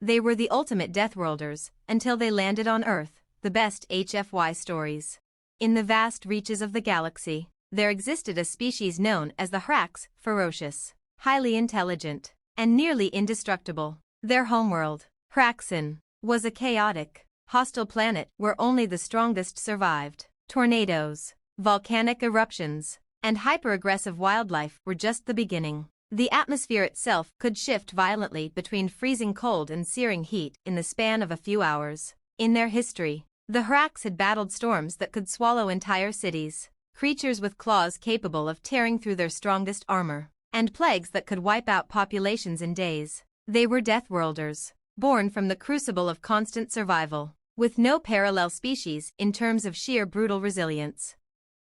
They were the ultimate Deathworlders, until they landed on Earth, the best HFY stories. In the vast reaches of the galaxy, there existed a species known as the HFY, ferocious, highly intelligent, and nearly indestructible. Their homeworld, HFY, was a chaotic, hostile planet where only the strongest survived. Tornadoes, volcanic eruptions, and hyper-aggressive wildlife were just the beginning. The atmosphere itself could shift violently between freezing cold and searing heat in the span of a few hours. In their history, the HFY had battled storms that could swallow entire cities, creatures with claws capable of tearing through their strongest armor, and plagues that could wipe out populations in days. They were Deathworlders, born from the crucible of constant survival, with no parallel species in terms of sheer brutal resilience.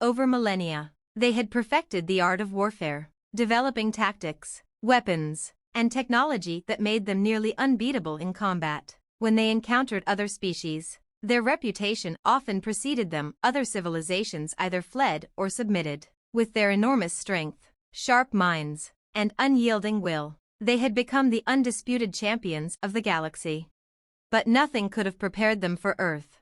Over millennia, they had perfected the art of warfare, developing tactics, weapons, and technology that made them nearly unbeatable in combat. When they encountered other species, their reputation often preceded them. Other civilizations either fled or submitted. With their enormous strength, sharp minds, and unyielding will, they had become the undisputed champions of the galaxy. But nothing could have prepared them for Earth.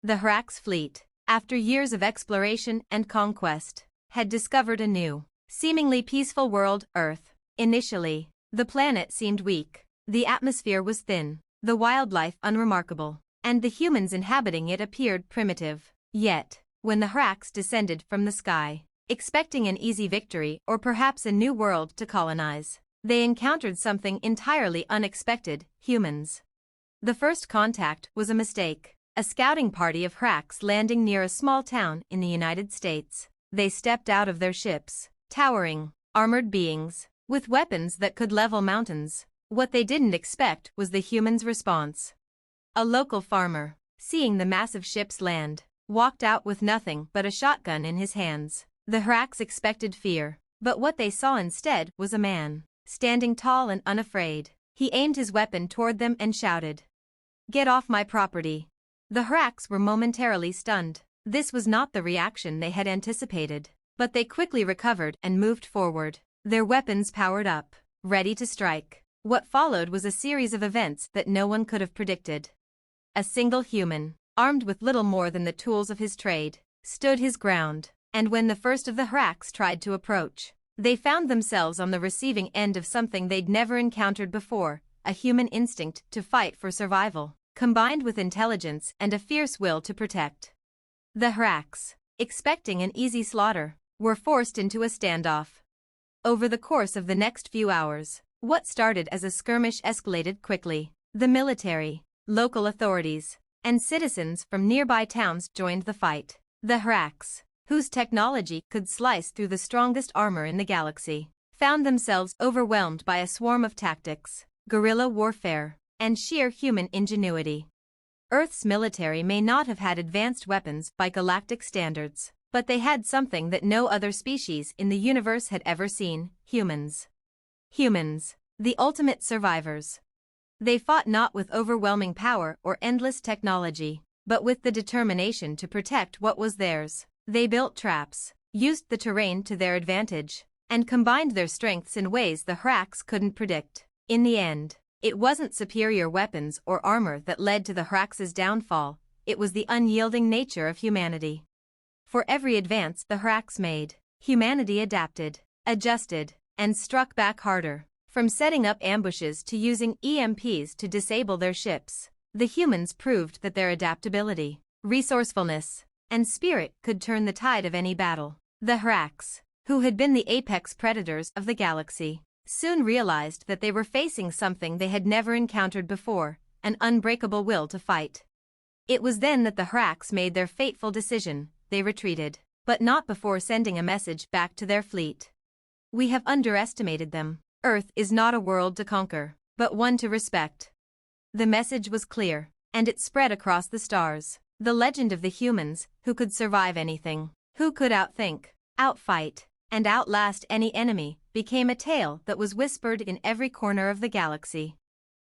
The HFY's fleet, after years of exploration and conquest, had discovered a new, seemingly peaceful world, Earth. Initially, the planet seemed weak, the atmosphere was thin, the wildlife unremarkable, and the humans inhabiting it appeared primitive. Yet, when the HFY descended from the sky, expecting an easy victory or perhaps a new world to colonize, they encountered something entirely unexpected: humans. The first contact was a mistake. A scouting party of HFYs landing near a small town in the United States. They stepped out of their ships, towering, armored beings, with weapons that could level mountains. What they didn't expect was the humans' response. A local farmer, seeing the massive ships land, walked out with nothing but a shotgun in his hands. The HFYs expected fear, but what they saw instead was a man, standing tall and unafraid. He aimed his weapon toward them and shouted, "Get off my property." The HFYs were momentarily stunned. This was not the reaction they had anticipated, but they quickly recovered and moved forward, their weapons powered up, ready to strike. What followed was a series of events that no one could have predicted. A single human, armed with little more than the tools of his trade, stood his ground, and when the first of the HFYs tried to approach, they found themselves on the receiving end of something they'd never encountered before: a human instinct to fight for survival, combined with intelligence and a fierce will to protect. The HFYs, expecting an easy slaughter, were forced into a standoff. Over the course of the next few hours, what started as a skirmish escalated quickly. The military, local authorities, and citizens from nearby towns joined the fight. The HFYs, whose technology could slice through the strongest armor in the galaxy, found themselves overwhelmed by a swarm of tactics, guerrilla warfare, and sheer human ingenuity. Earth's military may not have had advanced weapons by galactic standards, but they had something that no other species in the universe had ever seen: humans. Humans, the ultimate survivors. They fought not with overwhelming power or endless technology, but with the determination to protect what was theirs. They built traps, used the terrain to their advantage, and combined their strengths in ways the HFYs couldn't predict. In the end, it wasn't superior weapons or armor that led to the HFYs' downfall, it was the unyielding nature of humanity. For every advance the HFYs made, humanity adapted, adjusted, and struck back harder. From setting up ambushes to using EMPs to disable their ships, the humans proved that their adaptability, resourcefulness, and spirit could turn the tide of any battle. The HFYs, who had been the apex predators of the galaxy, soon realized that they were facing something they had never encountered before: an unbreakable will to fight. It was then that the HFYs made their fateful decision. They retreated, but not before sending a message back to their fleet. "We have underestimated them. Earth is not a world to conquer, but one to respect." The message was clear, and it spread across the stars. The legend of the humans, who could survive anything, who could outthink, outfight, and outlast any enemy, became a tale that was whispered in every corner of the galaxy.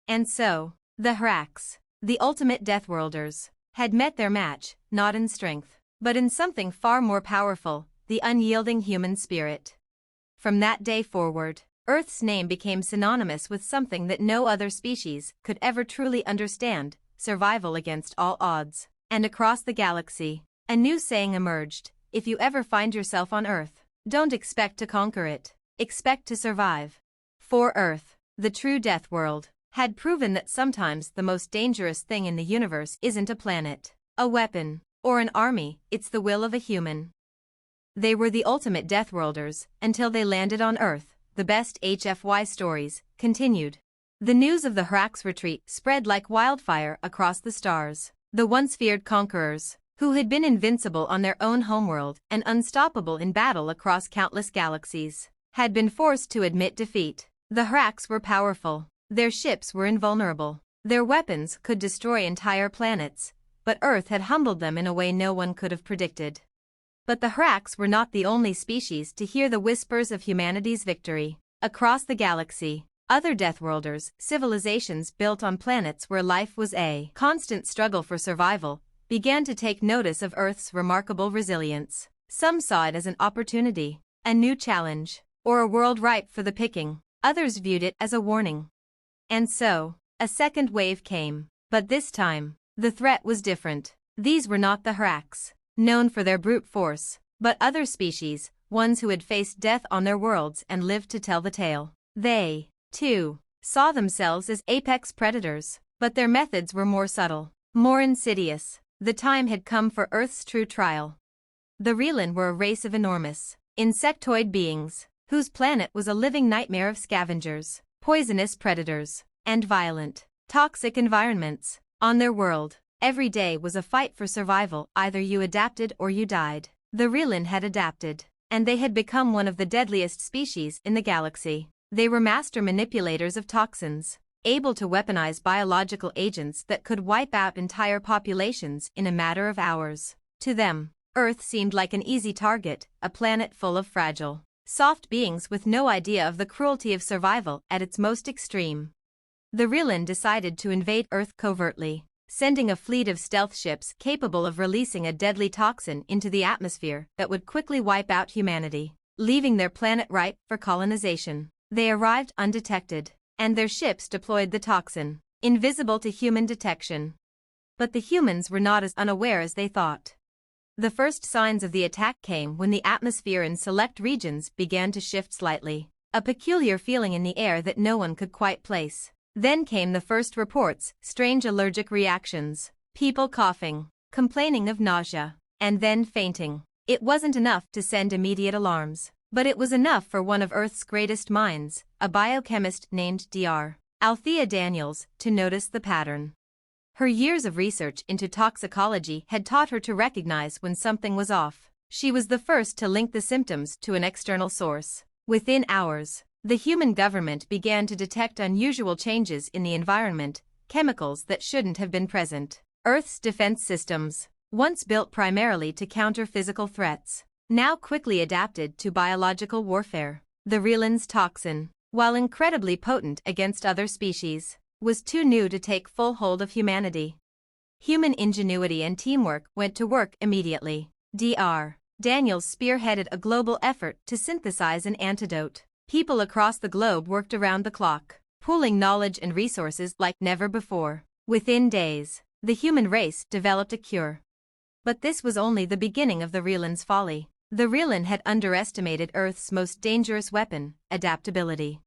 And so, the HFYs, the ultimate Deathworlders, had met their match, not in strength, but in something far more powerful: the unyielding human spirit. From that day forward, Earth's name became synonymous with something that no other species could ever truly understand: survival against all odds. And across the galaxy, a new saying emerged: if you ever find yourself on Earth, don't expect to conquer it, expect to survive. For Earth, the true death world, had proven that sometimes the most dangerous thing in the universe isn't a planet, a weapon, or an army, it's the will of a human. They were the ultimate Deathworlders until they landed on Earth. The best HFY stories continued. The news of the Hrax retreat spread like wildfire across the stars. The once feared conquerors, who had been invincible on their own homeworld and unstoppable in battle across countless galaxies, had been forced to admit defeat. The Hrax were powerful. Their ships were invulnerable. Their weapons could destroy entire planets, but Earth had humbled them in a way no one could have predicted. But the Hrax were not the only species to hear the whispers of humanity's victory. Across the galaxy, other Deathworlders, civilizations built on planets where life was a constant struggle for survival, began to take notice of Earth's remarkable resilience. Some saw it as an opportunity, a new challenge, or a world ripe for the picking. Others viewed it as a warning. And so, a second wave came. But this time, the threat was different. These were not the Hrax, known for their brute force, but other species, ones who had faced death on their worlds and lived to tell the tale. They, too, saw themselves as apex predators, but their methods were more subtle, more insidious. The time had come for Earth's true trial. The Relan were a race of enormous, insectoid beings, whose planet was a living nightmare of scavengers, poisonous predators, and violent, toxic environments. On their world, every day was a fight for survival. Either you adapted or you died. The Relan had adapted, and they had become one of the deadliest species in the galaxy. They were master manipulators of toxins, able to weaponize biological agents that could wipe out entire populations in a matter of hours. To them, Earth seemed like an easy target, a planet full of fragile, soft beings with no idea of the cruelty of survival at its most extreme. The Relan decided to invade Earth covertly, sending a fleet of stealth ships capable of releasing a deadly toxin into the atmosphere that would quickly wipe out humanity, leaving their planet ripe for colonization. They arrived undetected, and their ships deployed the toxin, invisible to human detection. But the humans were not as unaware as they thought. The first signs of the attack came when the atmosphere in select regions began to shift slightly, a peculiar feeling in the air that no one could quite place. Then came the first reports: strange allergic reactions, people coughing, complaining of nausea, and then fainting. It wasn't enough to send immediate alarms, but it was enough for one of Earth's greatest minds, a biochemist named Dr. Althea Daniels, to notice the pattern. Her years of research into toxicology had taught her to recognize when something was off. She was the first to link the symptoms to an external source. Within hours, the human government began to detect unusual changes in the environment, chemicals that shouldn't have been present. Earth's defense systems, once built primarily to counter physical threats, now quickly adapted to biological warfare. The Relan's toxin, while incredibly potent against other species, was too new to take full hold of humanity. Human ingenuity and teamwork went to work immediately. Dr. Daniels spearheaded a global effort to synthesize an antidote. People across the globe worked around the clock, pooling knowledge and resources like never before. Within days, the human race developed a cure. But this was only the beginning of the Relan's folly. The Relan had underestimated Earth's most dangerous weapon, adaptability.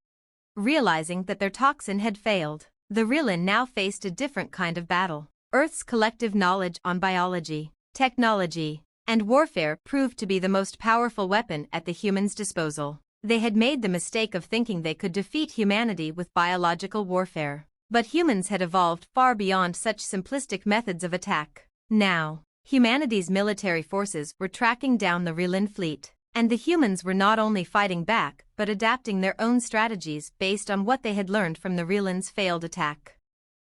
Realizing that their toxin had failed, the Relan now faced a different kind of battle. Earth's collective knowledge on biology, technology, and warfare proved to be the most powerful weapon at the humans' disposal. They had made the mistake of thinking they could defeat humanity with biological warfare. But humans had evolved far beyond such simplistic methods of attack. Now, humanity's military forces were tracking down the Relan fleet, and the humans were not only fighting back but adapting their own strategies based on what they had learned from the Relan's failed attack.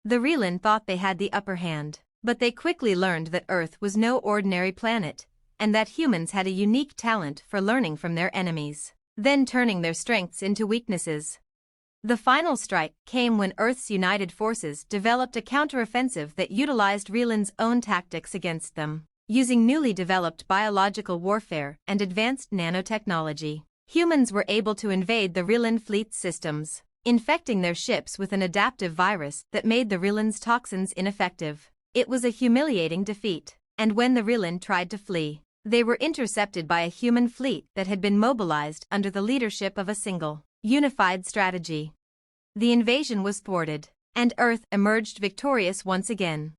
The Relan thought they had the upper hand, but they quickly learned that Earth was no ordinary planet, and that humans had a unique talent for learning from their enemies, then turning their strengths into weaknesses. The final strike came when Earth's united forces developed a counteroffensive that utilized Relan's own tactics against them. Using newly developed biological warfare and advanced nanotechnology, humans were able to invade the Rilan fleet's systems, infecting their ships with an adaptive virus that made the Rilan's toxins ineffective. It was a humiliating defeat, and when the Rilan tried to flee, they were intercepted by a human fleet that had been mobilized under the leadership of a single, unified strategy. The invasion was thwarted, and Earth emerged victorious once again.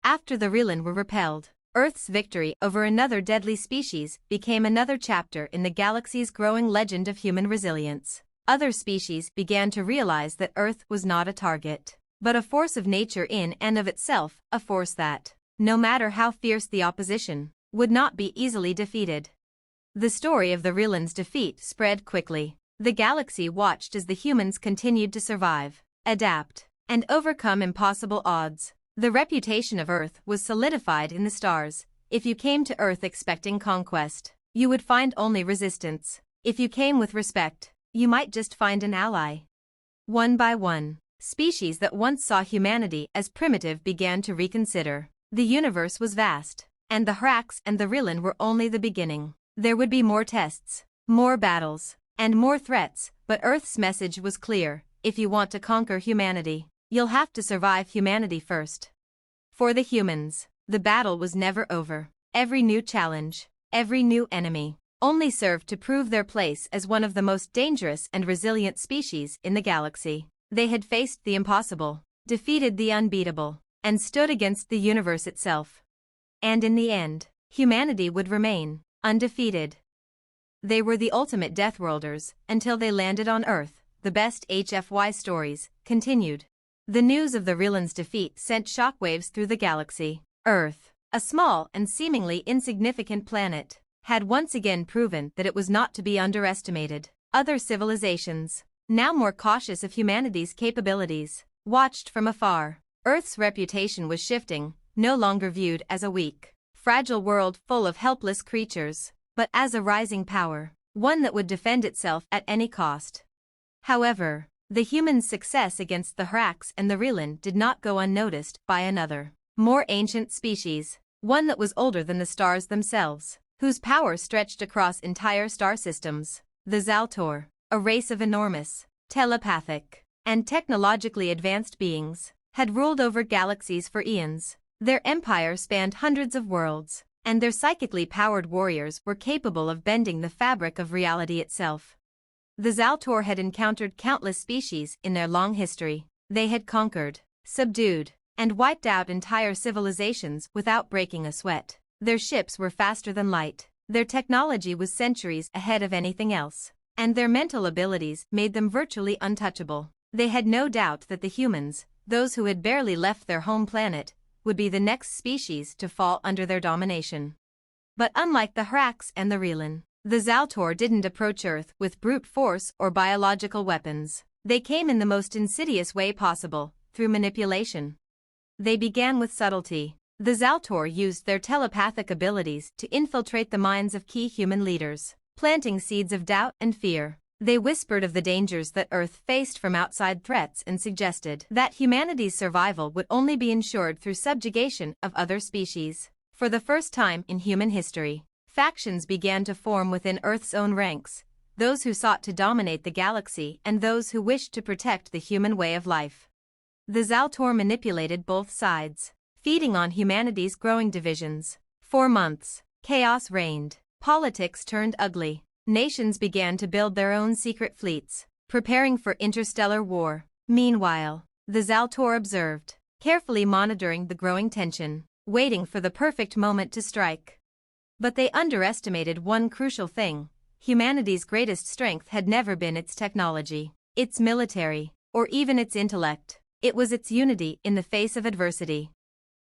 After the Rilan were repelled, Earth's victory over another deadly species became another chapter in the galaxy's growing legend of human resilience. Other species began to realize that Earth was not a target, but a force of nature in and of itself, a force that, no matter how fierce the opposition, would not be easily defeated. The story of the Rilan's defeat spread quickly. The galaxy watched as the humans continued to survive, adapt, and overcome impossible odds. The reputation of Earth was solidified in the stars. If you came to Earth expecting conquest, you would find only resistance. If you came with respect, you might just find an ally. One by one, species that once saw humanity as primitive began to reconsider. The universe was vast, and the Hrax and the Rilan were only the beginning. There would be more tests, more battles, and more threats, but Earth's message was clear: if you want to conquer humanity, you'll have to survive humanity first. For the humans, the battle was never over. Every new challenge, every new enemy, only served to prove their place as one of the most dangerous and resilient species in the galaxy. They had faced the impossible, defeated the unbeatable, and stood against the universe itself. And in the end, humanity would remain undefeated. They were the ultimate Deathworlders until they landed on Earth. The best HFY stories continued. The news of the Rilan's defeat sent shockwaves through the galaxy. Earth, a small and seemingly insignificant planet, had once again proven that it was not to be underestimated. Other civilizations, now more cautious of humanity's capabilities, watched from afar. Earth's reputation was shifting, no longer viewed as a weak, fragile world full of helpless creatures, but as a rising power, one that would defend itself at any cost. However, the humans' success against the Hrax and the Rilan did not go unnoticed by another, more ancient species, one that was older than the stars themselves, whose power stretched across entire star systems. The Zaltor, a race of enormous, telepathic, and technologically advanced beings, had ruled over galaxies for eons. Their empire spanned hundreds of worlds, and their psychically powered warriors were capable of bending the fabric of reality itself. The Zaltor had encountered countless species in their long history. They had conquered, subdued, and wiped out entire civilizations without breaking a sweat. Their ships were faster than light, their technology was centuries ahead of anything else, and their mental abilities made them virtually untouchable. They had no doubt that the humans, those who had barely left their home planet, would be the next species to fall under their domination. But unlike the Hrax and the Rilan, the Zaltor didn't approach Earth with brute force or biological weapons. They came in the most insidious way possible, through manipulation. They began with subtlety. The Zaltor used their telepathic abilities to infiltrate the minds of key human leaders, planting seeds of doubt and fear. They whispered of the dangers that Earth faced from outside threats and suggested that humanity's survival would only be ensured through subjugation of other species. For the first time in human history, factions began to form within Earth's own ranks, those who sought to dominate the galaxy and those who wished to protect the human way of life. The Zaltor manipulated both sides, feeding on humanity's growing divisions. For months, chaos reigned. Politics turned ugly. Nations began to build their own secret fleets, preparing for interstellar war. Meanwhile, the Zaltor observed, carefully monitoring the growing tension, waiting for the perfect moment to strike. But they underestimated one crucial thing. Humanity's greatest strength had never been its technology, its military, or even its intellect. It was its unity in the face of adversity.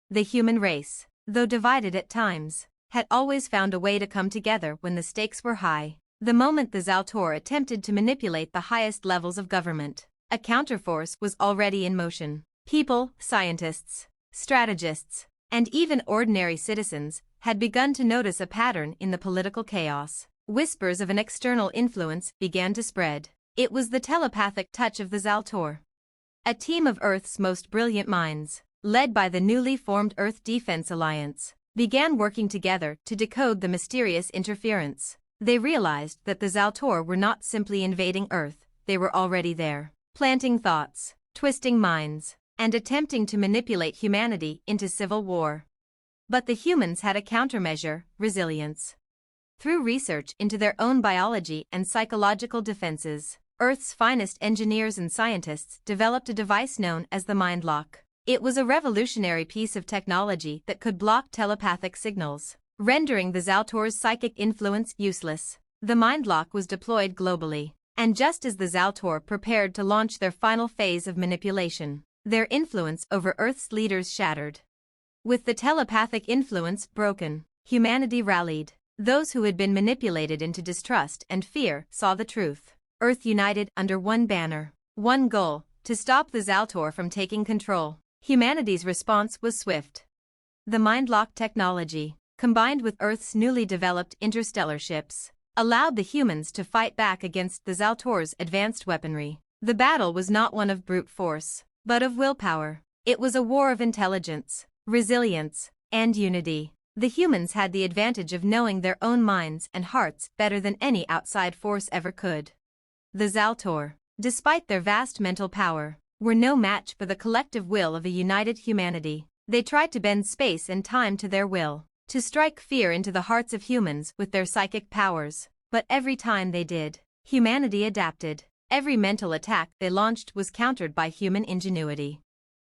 The human race, though divided at times, had always found a way to come together when the stakes were high. The moment the Zaltor attempted to manipulate the highest levels of government, a counterforce was already in motion. People, scientists, strategists, and even ordinary citizens had begun to notice a pattern in the political chaos. Whispers of an external influence began to spread. It was the telepathic touch of the Zaltor. A team of Earth's most brilliant minds, led by the newly formed Earth Defense Alliance, began working together to decode the mysterious interference. They realized that the Zaltor were not simply invading Earth, they were already there, planting thoughts, twisting minds, and attempting to manipulate humanity into civil war. But the humans had a countermeasure: resilience. Through research into their own biology and psychological defenses, Earth's finest engineers and scientists developed a device known as the mind lock. It was a revolutionary piece of technology that could block telepathic signals, rendering the Zaltor's psychic influence useless. The mind lock was deployed globally, and just as the Zaltor prepared to launch their final phase of manipulation, their influence over Earth's leaders shattered. With the telepathic influence broken, humanity rallied. Those who had been manipulated into distrust and fear saw the truth. Earth united under one banner, one goal: to stop the Zaltor from taking control. Humanity's response was swift. The mind-lock technology, combined with Earth's newly developed interstellar ships, allowed the humans to fight back against the Zaltor's advanced weaponry. The battle was not one of brute force, but of willpower. It was a war of intelligence, resilience, and unity. The humans had the advantage of knowing their own minds and hearts better than any outside force ever could. The Zaltor, despite their vast mental power, were no match for the collective will of a united humanity. They tried to bend space and time to their will, to strike fear into the hearts of humans with their psychic powers. But every time they did, humanity adapted. Every mental attack they launched was countered by human ingenuity.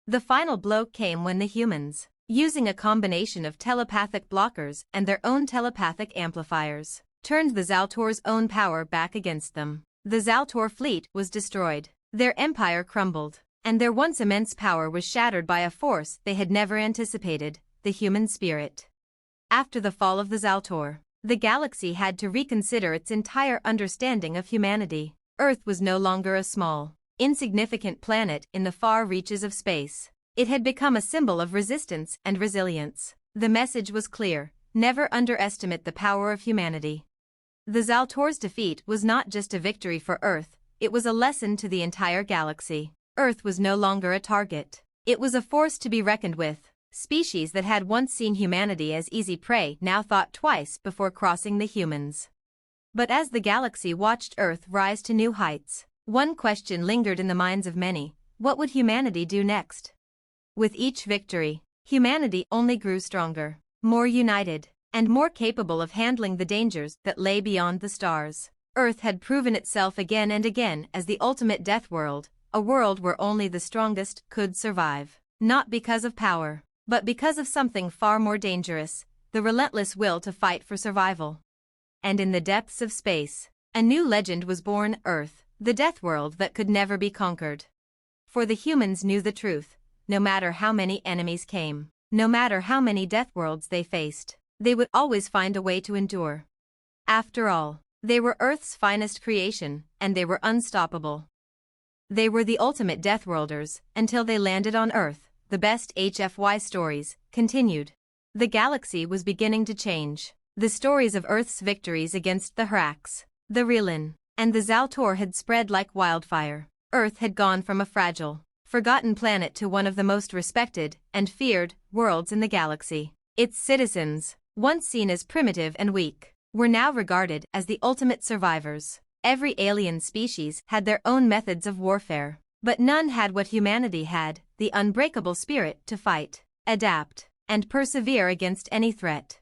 The final blow came when the humans, using a combination of telepathic blockers and their own telepathic amplifiers, turned the Zaltor's own power back against them. The Zaltor fleet was destroyed, their empire crumbled, and their once immense power was shattered by a force they had never anticipated: the human spirit. After the fall of the Zaltor, the galaxy had to reconsider its entire understanding of humanity. Earth was no longer a small, insignificant planet in the far reaches of space. It had become a symbol of resistance and resilience. The message was clear: never underestimate the power of humanity. The Zaltor's defeat was not just a victory for Earth, it was a lesson to the entire galaxy. Earth was no longer a target. It was a force to be reckoned with. Species that had once seen humanity as easy prey now thought twice before crossing the humans. But as the galaxy watched Earth rise to new heights, one question lingered in the minds of many: what would humanity do next? With each victory, humanity only grew stronger, more united, and more capable of handling the dangers that lay beyond the stars. Earth had proven itself again and again as the ultimate death world, a world where only the strongest could survive. Not because of power, but because of something far more dangerous: the relentless will to fight for survival. And in the depths of space, a new legend was born: Earth, the death world that could never be conquered. For the humans knew the truth: no matter how many enemies came, no matter how many death worlds they faced, they would always find a way to endure. After all, they were Earth's finest creation, and they were unstoppable. They were the ultimate Deathworlders until they landed on Earth. The best HFY stories continued. The galaxy was beginning to change. The stories of Earth's victories against the Hrax, the Rilin, and the Zaltor had spread like wildfire. Earth had gone from a fragile, forgotten planet to one of the most respected and feared worlds in the galaxy. Its citizens, once seen as primitive and weak, were now regarded as the ultimate survivors. Every alien species had their own methods of warfare, but none had what humanity had: the unbreakable spirit to fight, adapt, and persevere against any threat.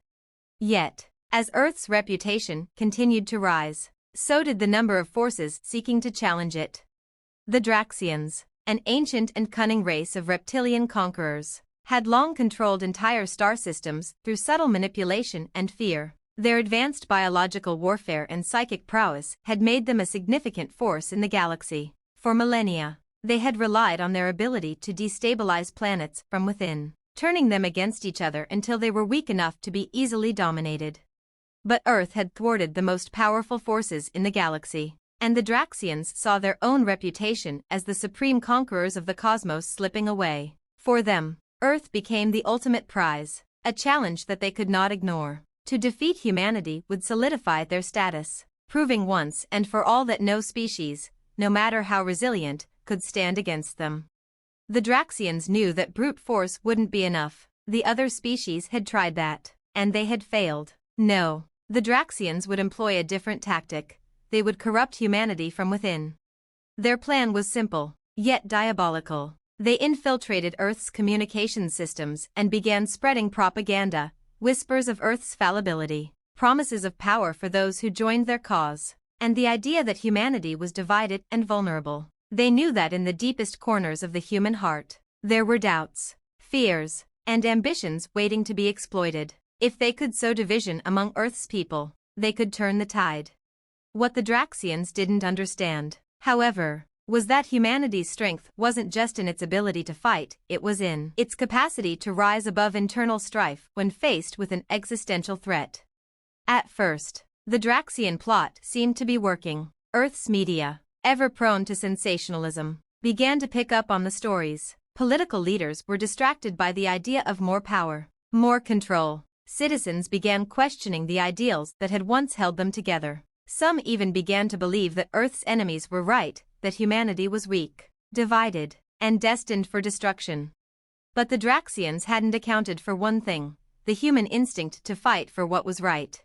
Yet, as Earth's reputation continued to rise, so did the number of forces seeking to challenge it. The Draxians, an ancient and cunning race of reptilian conquerors, had long controlled entire star systems through subtle manipulation and fear. Their advanced biological warfare and psychic prowess had made them a significant force in the galaxy. For millennia, they had relied on their ability to destabilize planets from within, turning them against each other until they were weak enough to be easily dominated. But Earth had thwarted the most powerful forces in the galaxy, and the Draxians saw their own reputation as the supreme conquerors of the cosmos slipping away. For them, Earth became the ultimate prize, a challenge that they could not ignore. To defeat humanity would solidify their status, proving once and for all that no species, no matter how resilient, could stand against them. The Draxians knew that brute force wouldn't be enough. The other species had tried that, and they had failed. No, The Draxians would employ a different tactic. They would corrupt humanity from within. Their plan was simple, yet diabolical. They infiltrated Earth's communication systems and began spreading propaganda, whispers of Earth's fallibility, promises of power for those who joined their cause, and the idea that humanity was divided and vulnerable. They knew that in the deepest corners of the human heart, there were doubts, fears, and ambitions waiting to be exploited. If they could sow division among Earth's people, they could turn the tide. What the Draxians didn't understand, however, was that humanity's strength wasn't just in its ability to fight, it was in its capacity to rise above internal strife when faced with an existential threat. At first, the Draxian plot seemed to be working. Earth's media, ever prone to sensationalism, began to pick up on the stories. Political leaders were distracted by the idea of more power, more control. Citizens began questioning the ideals that had once held them together. Some even began to believe that Earth's enemies were right, that humanity was weak, divided, and destined for destruction. But the Draxians hadn't accounted for one thing: the human instinct to fight for what was right.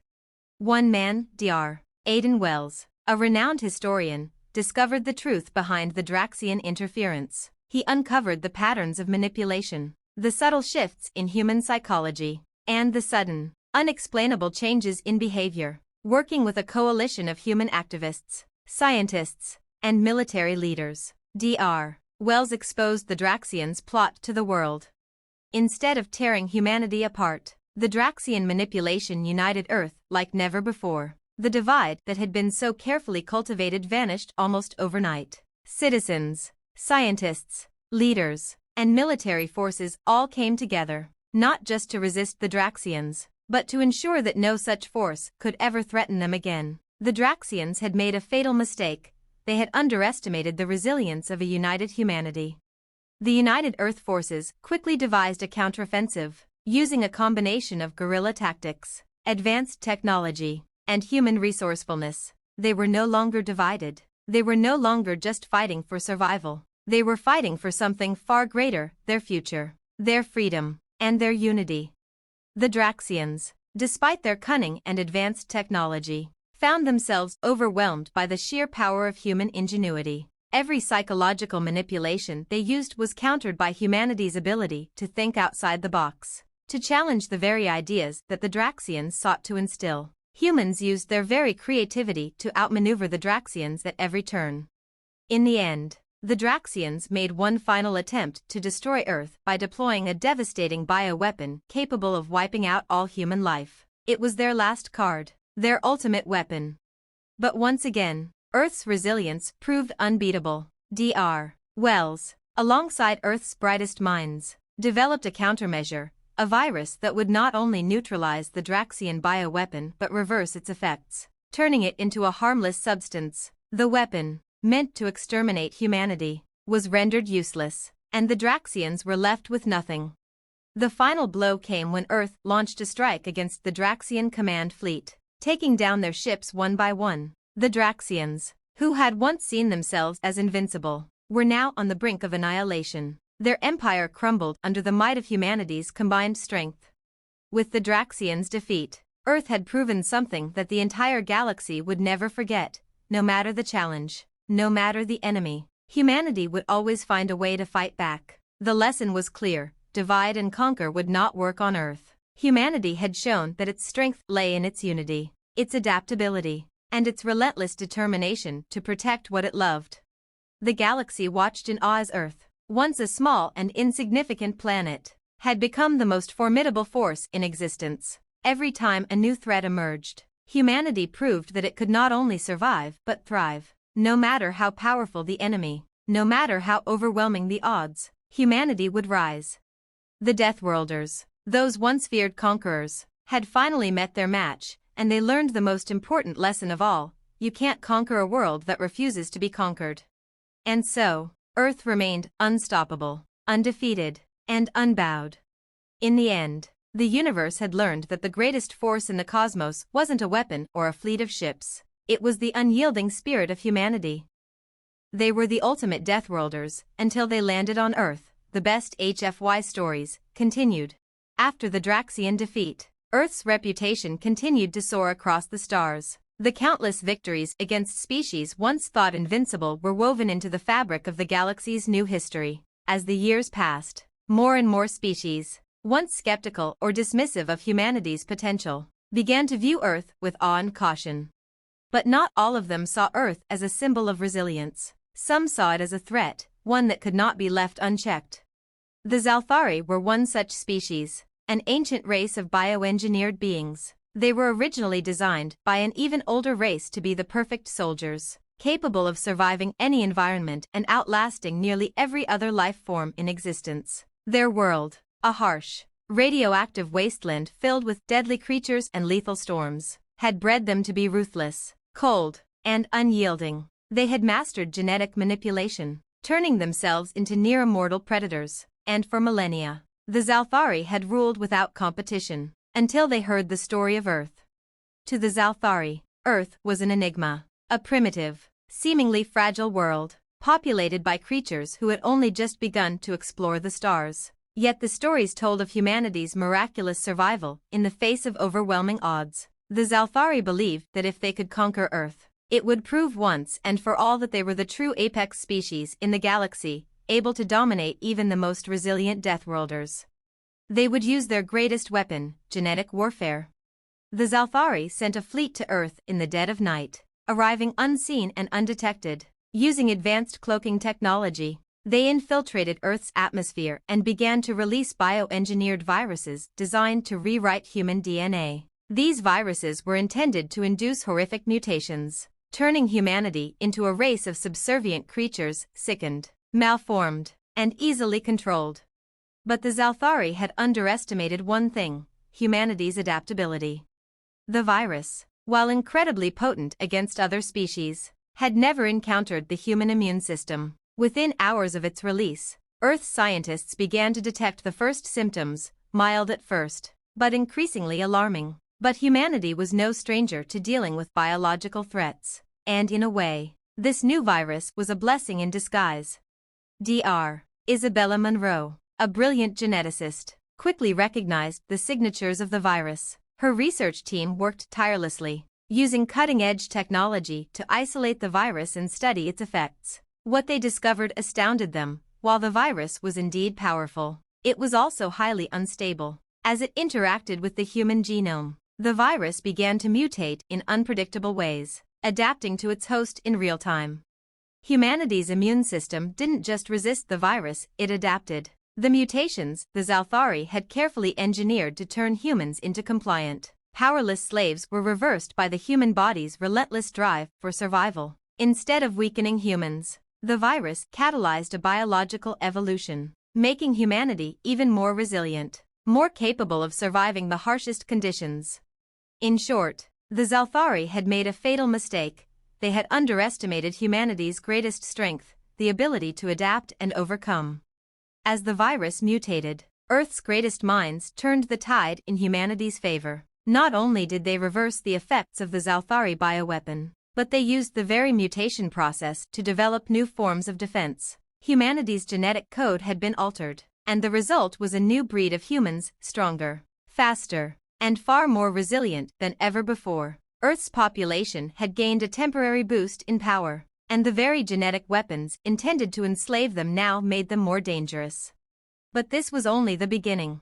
One man, Dr. Aidan Wells, a renowned historian, discovered the truth behind the Draxian interference. He uncovered the patterns of manipulation, the subtle shifts in human psychology, and the sudden, unexplainable changes in behavior. Working with a coalition of human activists, scientists, and military leaders, Dr. Wells exposed the Draxians' plot to the world. Instead of tearing humanity apart, the Draxian manipulation united Earth like never before. The divide that had been so carefully cultivated vanished almost overnight. Citizens, scientists, leaders, and military forces all came together, not just to resist the Draxians, but to ensure that no such force could ever threaten them again. The Draxians had made a fatal mistake. They had underestimated the resilience of a united humanity. The United Earth forces quickly devised a counteroffensive, using a combination of guerrilla tactics, advanced technology, and human resourcefulness. They were no longer divided. They were no longer just fighting for survival. They were fighting for something far greater: their future, their freedom, and their unity. The Draxians, despite their cunning and advanced technology, found themselves overwhelmed by the sheer power of human ingenuity. Every psychological manipulation they used was countered by humanity's ability to think outside the box, to challenge the very ideas that the Draxians sought to instill. Humans used their very creativity to outmaneuver the Draxians at every turn. In the end, the Draxians made one final attempt to destroy Earth by deploying a devastating bioweapon capable of wiping out all human life. It was their last card, their ultimate weapon. But once again, Earth's resilience proved unbeatable. Dr. Wells, alongside Earth's brightest minds, developed a countermeasure, a virus that would not only neutralize the Draxian bioweapon but reverse its effects, turning it into a harmless substance. The weapon, meant to exterminate humanity, was rendered useless, and the Draxians were left with nothing. The final blow came when Earth launched a strike against the Draxian command fleet, taking down their ships one by one. The Draxians, who had once seen themselves as invincible, were now on the brink of annihilation. Their empire crumbled under the might of humanity's combined strength. With the Draxians' defeat, Earth had proven something that the entire galaxy would never forget: no matter the challenge, no matter the enemy, humanity would always find a way to fight back. The lesson was clear: divide and conquer would not work on Earth. Humanity had shown that its strength lay in its unity, its adaptability, and its relentless determination to protect what it loved. The galaxy watched in awe as Earth, once a small and insignificant planet, had become the most formidable force in existence. Every time a new threat emerged, humanity proved that it could not only survive but thrive. No matter how powerful the enemy, no matter how overwhelming the odds, humanity would rise. The Deathworlders, those once feared conquerors, had finally met their match, and they learned the most important lesson of all: you can't conquer a world that refuses to be conquered. And so, Earth remained unstoppable, undefeated, and unbowed. In the end, the universe had learned that the greatest force in the cosmos wasn't a weapon or a fleet of ships. It was the unyielding spirit of humanity. They were the ultimate Deathworlders until they landed on Earth. The best HFY stories continued. After the Draxian defeat, Earth's reputation continued to soar across the stars. The countless victories against species once thought invincible were woven into the fabric of the galaxy's new history. As the years passed, more and more species, once skeptical or dismissive of humanity's potential, began to view Earth with awe and caution. But not all of them saw Earth as a symbol of resilience. Some saw it as a threat, one that could not be left unchecked. The Zalthari were one such species, an ancient race of bioengineered beings. They were originally designed by an even older race to be the perfect soldiers, capable of surviving any environment and outlasting nearly every other life form in existence. Their world, a harsh, radioactive wasteland filled with deadly creatures and lethal storms, had bred them to be ruthless, cold, and unyielding. They had mastered genetic manipulation, turning themselves into near-immortal predators, and for millennia, the Zalthari had ruled without competition, until they heard the story of Earth. To the Zalthari, Earth was an enigma, a primitive, seemingly fragile world, populated by creatures who had only just begun to explore the stars. Yet the stories told of humanity's miraculous survival in the face of overwhelming odds. The Zalthari believed that if they could conquer Earth, it would prove once and for all that they were the true apex species in the galaxy, able to dominate even the most resilient Deathworlders. They would use their greatest weapon, genetic warfare. The Zalthari sent a fleet to Earth in the dead of night, arriving unseen and undetected. Using advanced cloaking technology, they infiltrated Earth's atmosphere and began to release bioengineered viruses designed to rewrite human DNA. These viruses were intended to induce horrific mutations, turning humanity into a race of subservient creatures, sickened, malformed, and easily controlled. But the Zalthari had underestimated one thing: humanity's adaptability. The virus, while incredibly potent against other species, had never encountered the human immune system. Within hours of its release, Earth scientists began to detect the first symptoms, mild at first, but increasingly alarming. But humanity was no stranger to dealing with biological threats, and in a way, this new virus was a blessing in disguise. Dr. Isabella Monroe, a brilliant geneticist, quickly recognized the signatures of the virus. Her research team worked tirelessly, using cutting-edge technology to isolate the virus and study its effects. What they discovered astounded them. While the virus was indeed powerful, it was also highly unstable. As it interacted with the human genome, the virus began to mutate in unpredictable ways, adapting to its host in real time. Humanity's immune system didn't just resist the virus, it adapted. The mutations the Zalthari had carefully engineered to turn humans into compliant, powerless slaves were reversed by the human body's relentless drive for survival. Instead of weakening humans, the virus catalyzed a biological evolution, making humanity even more resilient, more capable of surviving the harshest conditions. In short, the Zalthari had made a fatal mistake. They had underestimated humanity's greatest strength, the ability to adapt and overcome. As the virus mutated, Earth's greatest minds turned the tide in humanity's favor. Not only did they reverse the effects of the Zalthari bioweapon, but they used the very mutation process to develop new forms of defense. Humanity's genetic code had been altered, and the result was a new breed of humans, stronger, faster, and far more resilient than ever before. Earth's population had gained a temporary boost in power, and the very genetic weapons intended to enslave them now made them more dangerous. But this was only the beginning.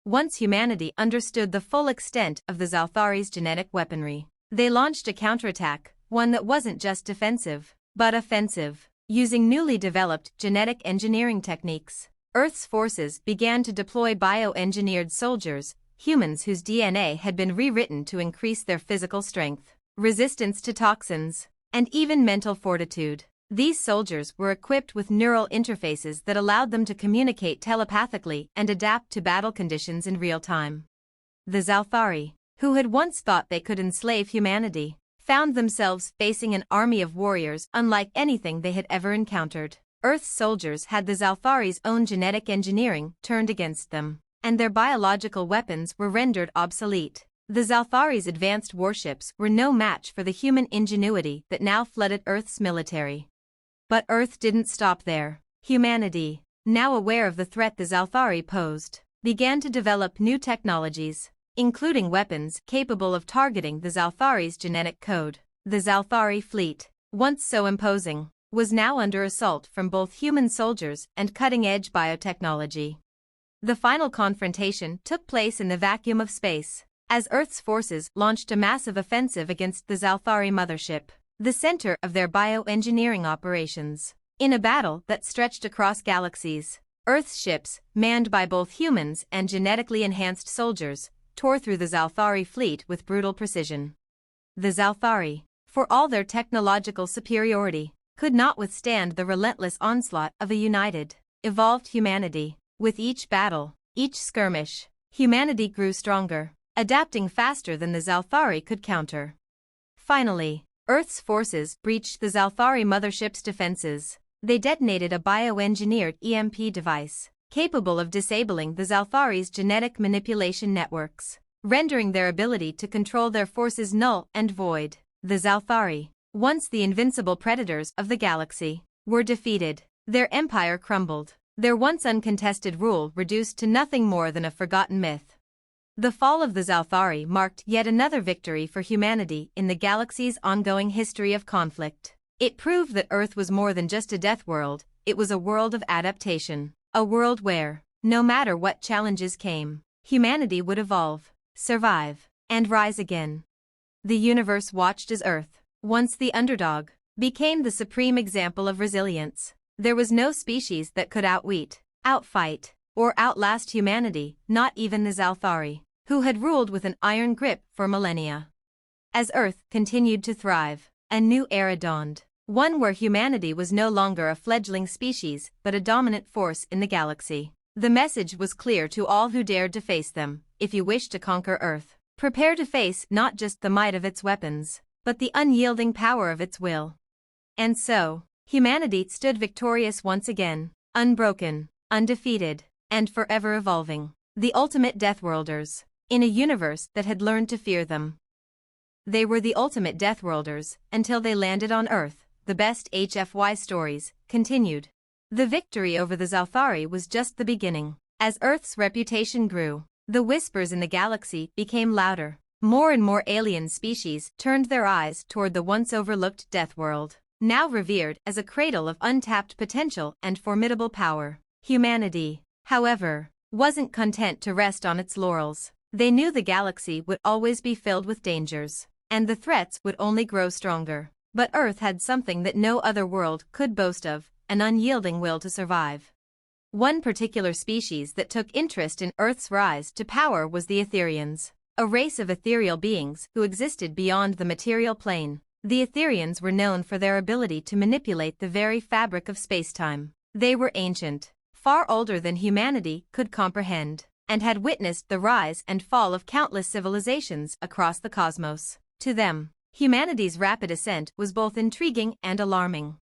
Once humanity understood the full extent of the Zalthari's genetic weaponry, they launched a counterattack, one that wasn't just defensive, but offensive. Using newly developed genetic engineering techniques, Earth's forces began to deploy bioengineered soldiers, humans whose DNA had been rewritten to increase their physical strength, resistance to toxins, and even mental fortitude. These soldiers were equipped with neural interfaces that allowed them to communicate telepathically and adapt to battle conditions in real time. The Zalthari, who had once thought they could enslave humanity, found themselves facing an army of warriors unlike anything they had ever encountered. Earth's soldiers had the Zalthari's own genetic engineering turned against them, and their biological weapons were rendered obsolete. The Zalthari's advanced warships were no match for the human ingenuity that now flooded Earth's military. But Earth didn't stop there. Humanity, now aware of the threat the Zalthari posed, began to develop new technologies. including weapons capable of targeting the Zalthari's genetic code. The Zalthari fleet, once so imposing, was now under assault from both human soldiers and cutting-edge biotechnology. The final confrontation took place in the vacuum of space, as Earth's forces launched a massive offensive against the Zalthari mothership, the center of their bioengineering operations. In a battle that stretched across galaxies, Earth's ships, manned by both humans and genetically enhanced soldiers, tore through the Zalthari fleet with brutal precision. The Zalthari, for all their technological superiority, could not withstand the relentless onslaught of a united, evolved humanity. With each battle, each skirmish, humanity grew stronger, adapting faster than the Zalthari could counter. Finally, Earth's forces breached the Zalthari mothership's defenses. They detonated a bioengineered EMP device, capable of disabling the Zalthari's genetic manipulation networks, rendering their ability to control their forces null and void. The Zalthari, once the invincible predators of the galaxy, were defeated. Their empire crumbled, their once uncontested rule reduced to nothing more than a forgotten myth. The fall of the Zalthari marked yet another victory for humanity in the galaxy's ongoing history of conflict. It proved that Earth was more than just a death world, it was a world of adaptation, a world where, no matter what challenges came, humanity would evolve, survive, and rise again. The universe watched as Earth, once the underdog, became the supreme example of resilience. There was no species that could outwit, outfight, or outlast humanity, not even the Zalthari, who had ruled with an iron grip for millennia. As Earth continued to thrive, a new era dawned, one where humanity was no longer a fledgling species but a dominant force in the galaxy. The message was clear to all who dared to face them: if you wish to conquer Earth, prepare to face not just the might of its weapons, but the unyielding power of its will. And so, humanity stood victorious once again, unbroken, undefeated, and forever evolving, the ultimate Deathworlders, in a universe that had learned to fear them. They were the ultimate Deathworlders until they landed on Earth. The best HFY stories continued. The victory over the Zalthari was just the beginning. As Earth's reputation grew, the whispers in the galaxy became louder. More and more alien species turned their eyes toward the once overlooked Death World, now revered as a cradle of untapped potential and formidable power. Humanity, however, wasn't content to rest on its laurels. They knew the galaxy would always be filled with dangers, and the threats would only grow stronger. But Earth had something that no other world could boast of: an unyielding will to survive. One particular species that took interest in Earth's rise to power was the Etherians, a race of ethereal beings who existed beyond the material plane. The Etherians were known for their ability to manipulate the very fabric of space-time. They were ancient, far older than humanity could comprehend, and had witnessed the rise and fall of countless civilizations across the cosmos. To them, humanity's rapid ascent was both intriguing and alarming.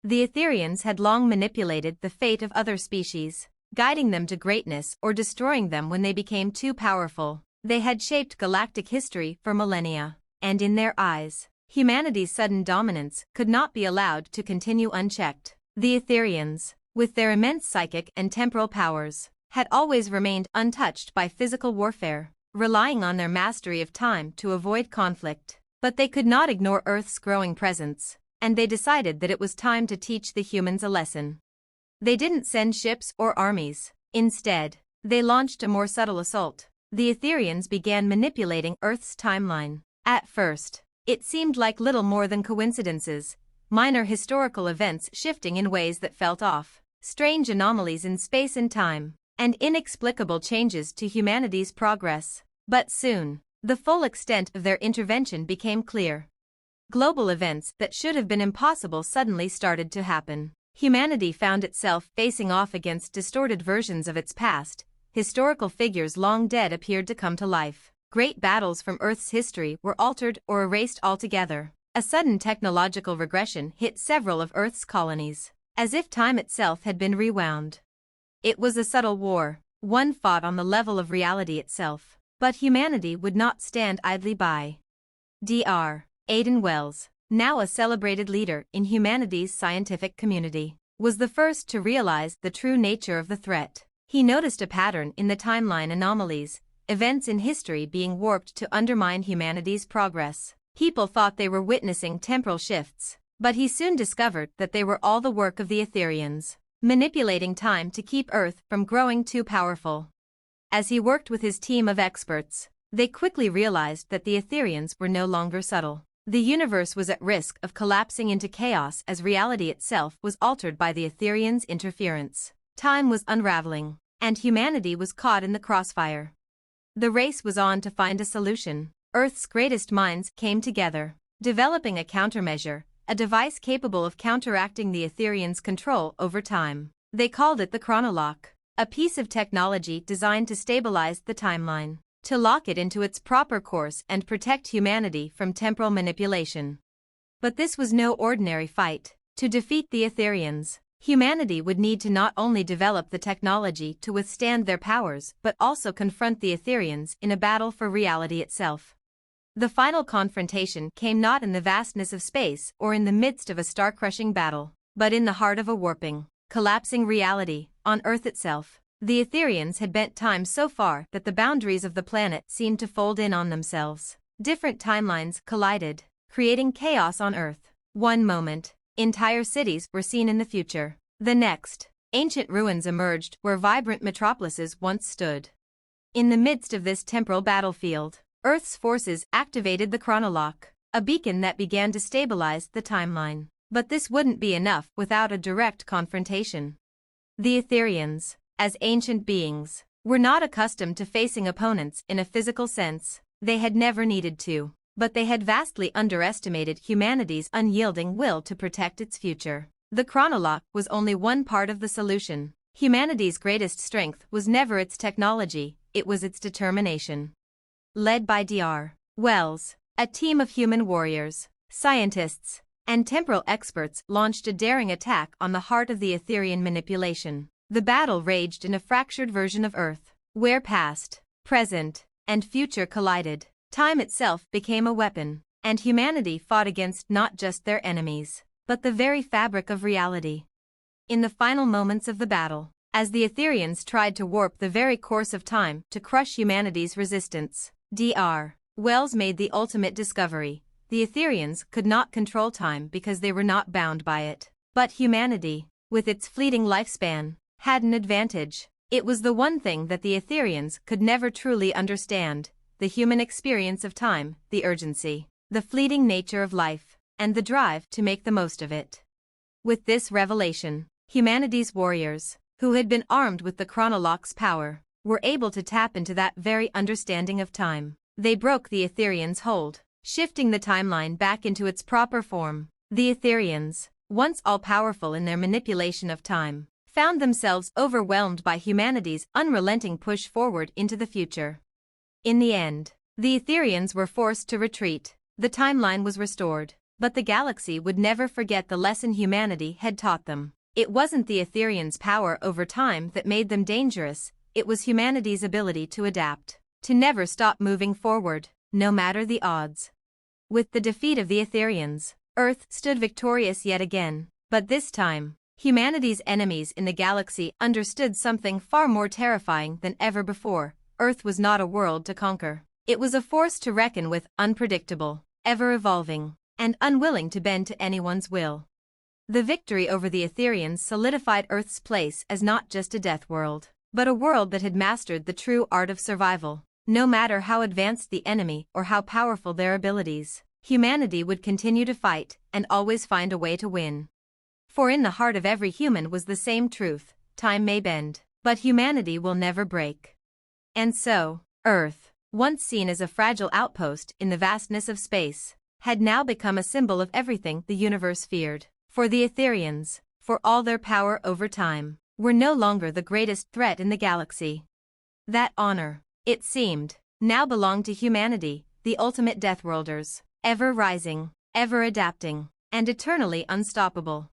The Etherians had long manipulated the fate of other species, guiding them to greatness or destroying them when they became too powerful. They had shaped galactic history for millennia, and in their eyes, humanity's sudden dominance could not be allowed to continue unchecked. The Etherians, with their immense psychic and temporal powers, had always remained untouched by physical warfare, relying on their mastery of time to avoid conflict. But they could not ignore Earth's growing presence, and they decided that it was time to teach the humans a lesson. They didn't send ships or armies. Instead, they launched a more subtle assault. The Etherians began manipulating Earth's timeline. At first, it seemed like little more than coincidences, minor historical events shifting in ways that felt off, strange anomalies in space and time, and inexplicable changes to humanity's progress. But soon, the full extent of their intervention became clear. Global events that should have been impossible suddenly started to happen. Humanity found itself facing off against distorted versions of its past. Historical figures long dead appeared to come to life. Great battles from Earth's history were altered or erased altogether. A sudden technological regression hit several of Earth's colonies, as if time itself had been rewound. It was a subtle war, one fought on the level of reality itself. But humanity would not stand idly by. Dr. Aidan Wells, now a celebrated leader in humanity's scientific community, was the first to realize the true nature of the threat. He noticed a pattern in the timeline anomalies, events in history being warped to undermine humanity's progress. People thought they were witnessing temporal shifts, but he soon discovered that they were all the work of the Etherians, manipulating time to keep Earth from growing too powerful. As he worked with his team of experts, they quickly realized that the Etherians were no longer subtle. The universe was at risk of collapsing into chaos as reality itself was altered by the Etherians' interference. Time was unraveling, and humanity was caught in the crossfire. The race was on to find a solution. Earth's greatest minds came together, developing a countermeasure, a device capable of counteracting the Etherians' control over time. They called it the chronolock, a piece of technology designed to stabilize the timeline, to lock it into its proper course and protect humanity from temporal manipulation. But this was no ordinary fight. To defeat the Etherians, humanity would need to not only develop the technology to withstand their powers but also confront the Etherians in a battle for reality itself. The final confrontation came not in the vastness of space or in the midst of a star-crushing battle, but in the heart of a warping, collapsing reality, on Earth itself. The Etherians had bent time so far that the boundaries of the planet seemed to fold in on themselves. Different timelines collided, creating chaos on Earth. One moment, entire cities were seen in the future. The next, ancient ruins emerged where vibrant metropolises once stood. In the midst of this temporal battlefield, Earth's forces activated the chronolock, a beacon that began to stabilize the timeline. But this wouldn't be enough without a direct confrontation. The Etherians, as ancient beings, were not accustomed to facing opponents in a physical sense. They had never needed to, but they had vastly underestimated humanity's unyielding will to protect its future. The chronolock was only one part of the solution. Humanity's greatest strength was never its technology, it was its determination. Led by Dr. Wells, a team of human warriors, scientists, and temporal experts launched a daring attack on the heart of the Etherian manipulation. The battle raged in a fractured version of Earth, where past, present, and future collided. Time itself became a weapon, and humanity fought against not just their enemies, but the very fabric of reality. In the final moments of the battle, as the Etherians tried to warp the very course of time to crush humanity's resistance, Dr. Wells made the ultimate discovery. The Etherians could not control time because they were not bound by it. But humanity, with its fleeting lifespan, had an advantage. It was the one thing that the Etherians could never truly understand: the human experience of time, the urgency, the fleeting nature of life, and the drive to make the most of it. With this revelation, humanity's warriors, who had been armed with the chronolock's power, were able to tap into that very understanding of time. They broke the Etherians' hold, shifting the timeline back into its proper form. The Etherians, once all-powerful in their manipulation of time, found themselves overwhelmed by humanity's unrelenting push forward into the future. In the end, the Etherians were forced to retreat. The timeline was restored, but the galaxy would never forget the lesson humanity had taught them. It wasn't the Etherians' power over time that made them dangerous, it was humanity's ability to adapt, to never stop moving forward, no matter the odds. With the defeat of the Etherians, Earth stood victorious yet again, but this time, humanity's enemies in the galaxy understood something far more terrifying than ever before. Earth was not a world to conquer. It was a force to reckon with, unpredictable, ever-evolving, and unwilling to bend to anyone's will. The victory over the Etherians solidified Earth's place as not just a death world, but a world that had mastered the true art of survival. No matter how advanced the enemy or how powerful their abilities, humanity would continue to fight and always find a way to win. For in the heart of every human was the same truth: time may bend, but humanity will never break. And so, Earth, once seen as a fragile outpost in the vastness of space, had now become a symbol of everything the universe feared. For the Etherians, for all their power over time, were no longer the greatest threat in the galaxy. That honor, it seemed, now belonged to humanity, the ultimate Deathworlders, ever rising, ever adapting, and eternally unstoppable.